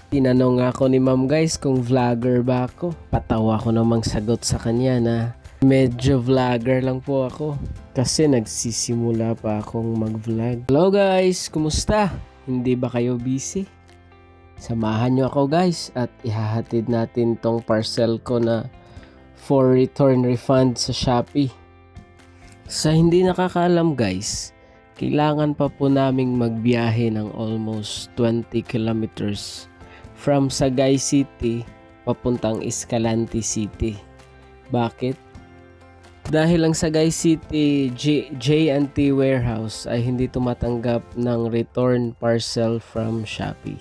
Tinanong ako ni ma'am guys kung vlogger ba ako. Patawa ko namang sagot sa kanya na medyo vlogger lang po ako. Kasi nagsisimula pa akong mag-vlog. Hello guys, kumusta? Hindi ba kayo busy? Samahan nyo ako guys at ihahatid natin tong parcel ko na for return refund sa Shopee. Sa hindi nakakaalam guys, kailangan pa po naming magbiyahe ng almost 20 kilometers from Sagay City papuntang Escalante City. Bakit? Dahil ang Sagay City J&T warehouse ay hindi tumatanggap ng return parcel from Shopee.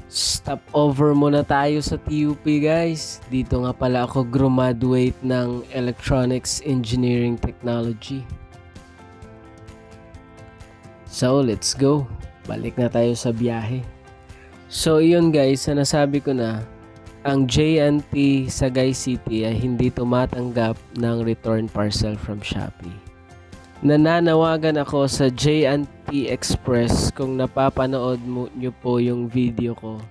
Stop over muna tayo sa TUP guys. Dito nga pala ako graduate ng Electronics Engineering Technology. So let's go. Balik na tayo sa biyahe. So yun guys, nasabi ko na ang J&T Sagay City ay hindi tumatanggap ng return parcel from Shopee. Nananawagan ako sa J&T Express kung napapanood nyo po yung video ko.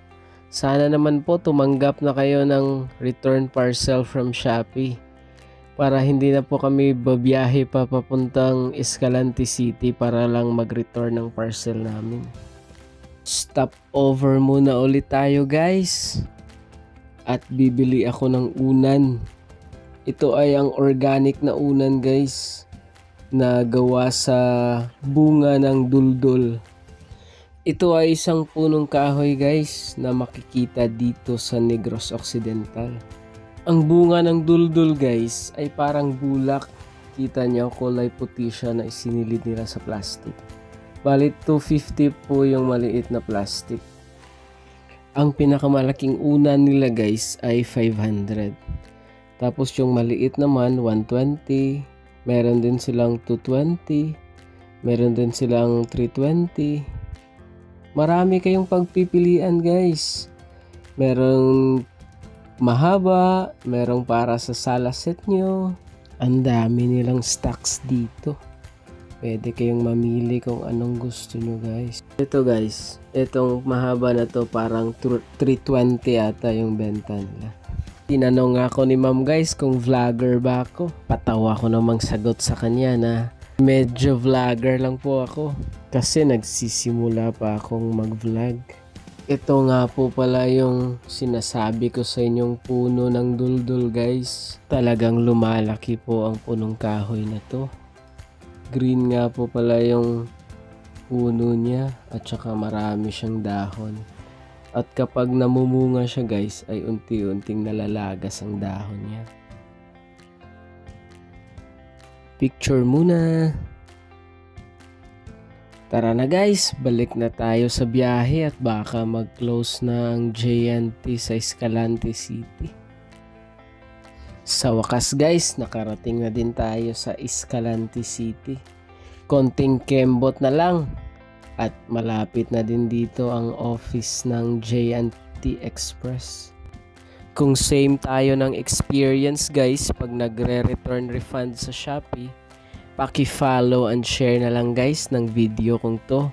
Sana naman po tumanggap na kayo ng return parcel from Shopee para hindi na po kami babiyahe pa papuntang Escalante City para lang mag-return ng parcel namin. Stop over muna ulit tayo guys. At bibili ako ng unan. Ito ay ang organic na unan guys, na gawa sa bunga ng duldul. Ito ay isang punong kahoy guys na makikita dito sa Negros Occidental. Ang bunga ng duldul guys ay parang bulak. Kita niyo kulay puti siya na isinilid nila sa plastic. Balit 250 po yung maliit na plastic. Ang pinakamalaking unan nila guys ay 500. Tapos yung maliit naman 120. Meron din silang 220. Meron din silang 320. Marami kayong pagpipilian guys. Merong mahaba, merong para sa sala set nyo. Ang dami nilang stocks dito. Pwede kayong mamili kung anong gusto nyo guys. Ito guys, itong mahaba na to parang 320 ata yung benta nila. Tinanong ako ni ma'am guys kung vlogger ba ako. Patawa ko namang sagot sa kanya na medyo vlogger lang po ako. Kasi nagsisimula pa akong mag-vlog. Ito nga po pala yung sinasabi ko sa inyong puno ng duldul guys. Talagang lumalaki po ang punong kahoy na to. Green nga po pala yung puno niya at saka marami siyang dahon. At kapag namumunga siya guys ay unti-unting nalalagas ang dahon niya. Picture muna. Tara na guys, balik na tayo sa biyahe at baka mag-close na ang J&T sa Escalante City. Sa wakas guys, nakarating na din tayo sa Escalante City. Konting kembot na lang at malapit na din dito ang office ng J&T Express. Kung same tayo ng experience guys pag nagre-return refund sa Shopee, paki-follow and share na lang guys ng video kong to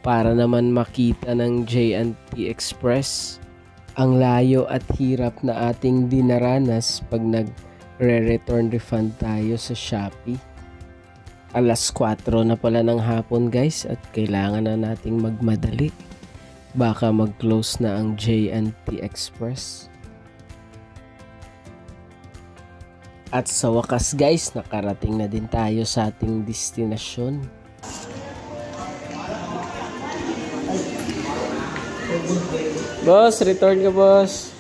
para naman makita ng J&T Express ang layo at hirap na ating dinaranas pag nagre-return refund tayo sa Shopee. Alas 4 na pala ng hapon guys at kailangan na nating magmadali. Baka mag-close na ang J&T Express. At sa wakas guys, nakarating na din tayo sa ating destinasyon. Boss, return ka boss.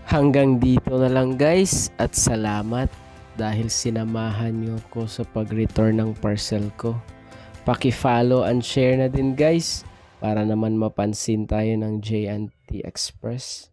Hanggang dito na lang guys at salamat dahil sinamahan nyo ko sa pag-return ng parcel ko. Paki-follow and share na din guys para naman mapansin tayo ng J&T Express.